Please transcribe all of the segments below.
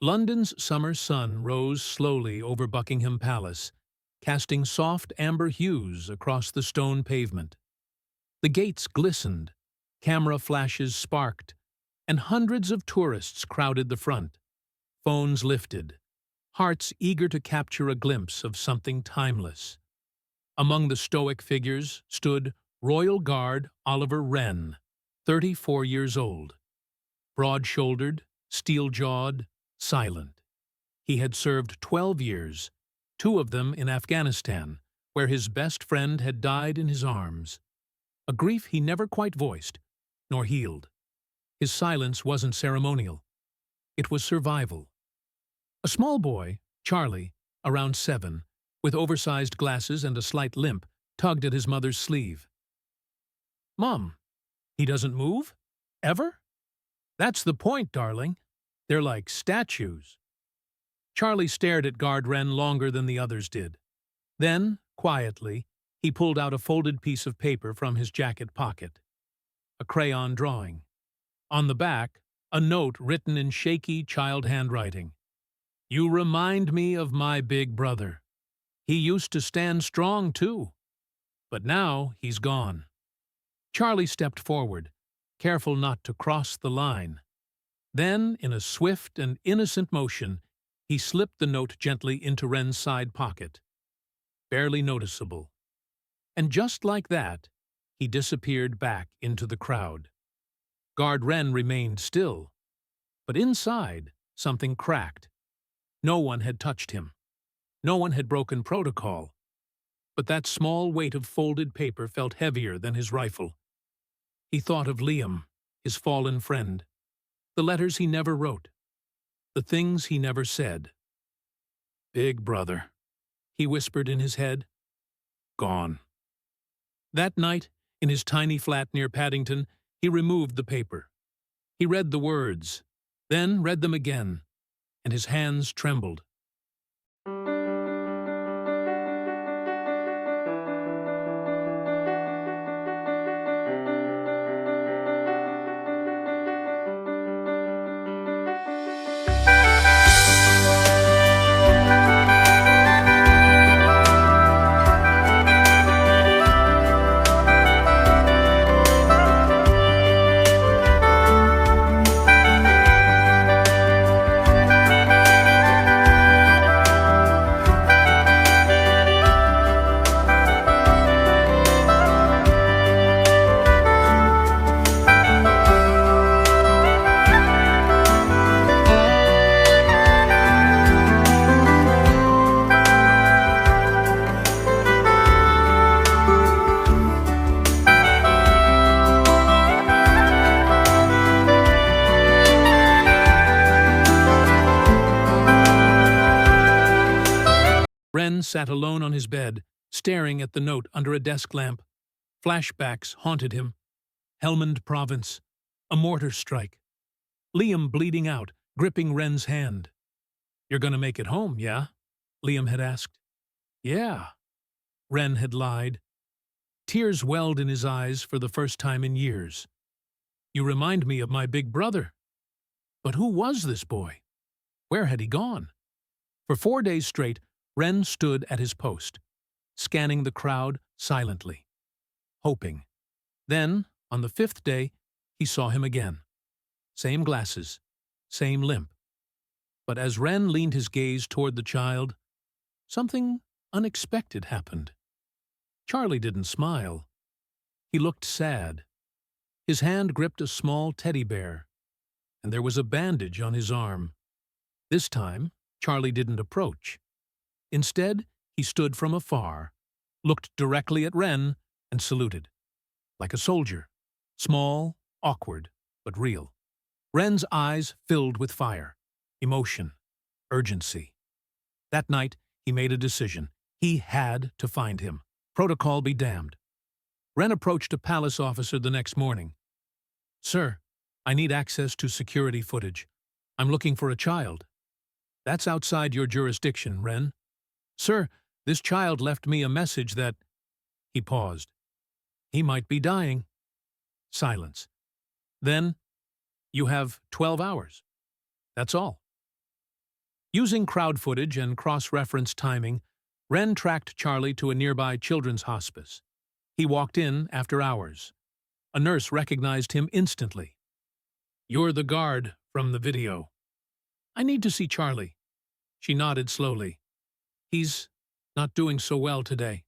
London's summer sun rose slowly over Buckingham Palace, casting soft amber hues across the stone pavement. The gates glistened, camera flashes sparked, and hundreds of tourists crowded the front, phones lifted, hearts eager to capture a glimpse of something timeless. Among the stoic figures stood Royal Guard Oliver Wren, 34 years old. Broad-shouldered, steel-jawed, silent. He had served 12 years, 2 of them in Afghanistan, where his best friend had died in his arms. A grief he never quite voiced, nor healed. His silence wasn't ceremonial. It was survival. A small boy, Charlie, around 7, with oversized glasses and a slight limp, tugged at his mother's sleeve. "Mom, he doesn't move? Ever?" "That's the point, darling. They're like statues." Charlie stared at Guard Wren longer than the others did. Then, quietly, he pulled out a folded piece of paper from his jacket pocket. A crayon drawing. On the back, a note written in shaky child handwriting. "You remind me of my big brother. He used to stand strong, too. But now he's gone." Charlie stepped forward, careful not to cross the line. Then, in a swift and innocent motion, he slipped the note gently into Wren's side pocket. Barely noticeable. And just like that, he disappeared back into the crowd. Guard Wren remained still, but inside, something cracked. No one had touched him. No one had broken protocol. But that small weight of folded paper felt heavier than his rifle. He thought of Liam, his fallen friend, the letters he never wrote, the things he never said. "Big brother," he whispered in his head. "Gone." That night, in his tiny flat near Paddington, he removed the paper. He read the words, then read them again, and his hands trembled. Wren sat alone on his bed, staring at the note under a desk lamp. Flashbacks haunted him. Helmand Province, a mortar strike. Liam bleeding out, gripping Wren's hand. "You're gonna make it home, yeah?" Liam had asked. "Yeah," Wren had lied. Tears welled in his eyes for the first time in years. "You remind me of my big brother." But who was this boy? Where had he gone? For 4 days straight, Wren stood at his post, scanning the crowd silently, hoping. Then, on the 5th day, he saw him again. Same glasses, same limp. But as Wren leaned his gaze toward the child, something unexpected happened. Charlie didn't smile. He looked sad. His hand gripped a small teddy bear, and there was a bandage on his arm. This time, Charlie didn't approach. Instead, he stood from afar, looked directly at Wren, and saluted. Like a soldier. Small, awkward, but real. Wren's eyes filled with fire, emotion, urgency. That night, he made a decision. He had to find him. Protocol be damned. Wren approached a palace officer the next morning. "Sir, I need access to security footage. I'm looking for a child." "That's outside your jurisdiction, Wren." "Sir, this child left me a message that—" He paused. "He might be dying." Silence. Then, "You have 12 hours. That's all." Using crowd footage and cross-reference timing, Wren tracked Charlie to a nearby children's hospice. He walked in after hours. A nurse recognized him instantly. "You're the guard from the video." "I need to see Charlie." She nodded slowly. "He's not doing so well today."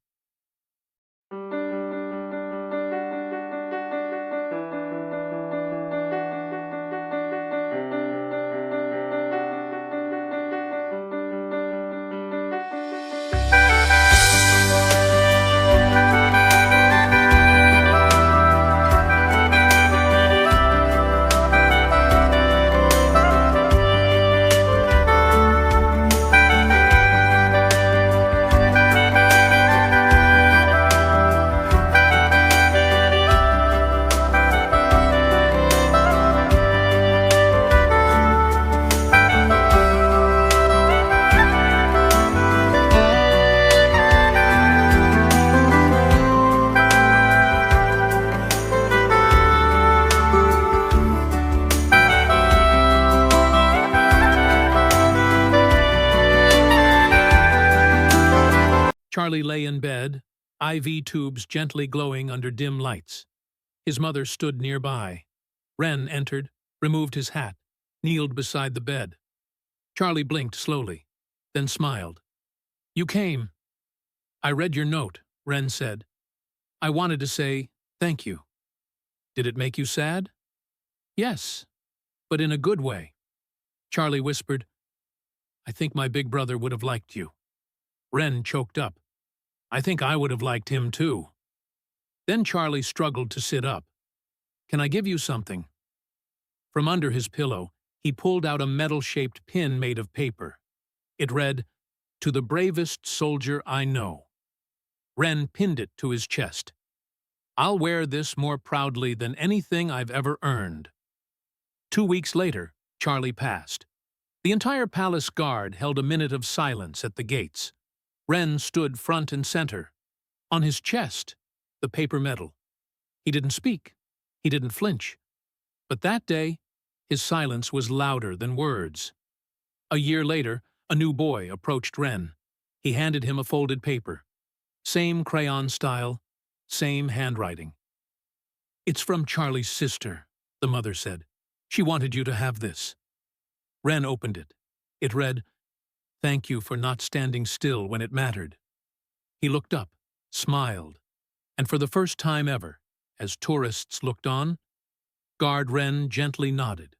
Charlie lay in bed, IV tubes gently glowing under dim lights. His mother stood nearby. Wren entered, removed his hat, kneeled beside the bed. Charlie blinked slowly, then smiled. "You came." "I read your note," Wren said. "I wanted to say thank you." "Did it make you sad?" "Yes, but in a good way." Charlie whispered, "I think my big brother would have liked you." Wren choked up. "I think I would have liked him too." Then Charlie struggled to sit up. "Can I give you something?" From under his pillow, he pulled out a metal-shaped pin made of paper. It read, "To the bravest soldier I know." Wren pinned it to his chest. "I'll wear this more proudly than anything I've ever earned." 2 weeks later, Charlie passed. The entire palace guard held a minute of silence at the gates. Wren stood front and center. On his chest, the paper medal. He didn't speak. He didn't flinch. But that day, his silence was louder than words. A year later, a new boy approached Wren. He handed him a folded paper. Same crayon style, same handwriting. "It's from Charlie's sister," the mother said. "She wanted you to have this." Wren opened it. It read, "Thank you for not standing still when it mattered." He looked up, smiled, and for the first time ever, as tourists looked on, Guard Wren gently nodded.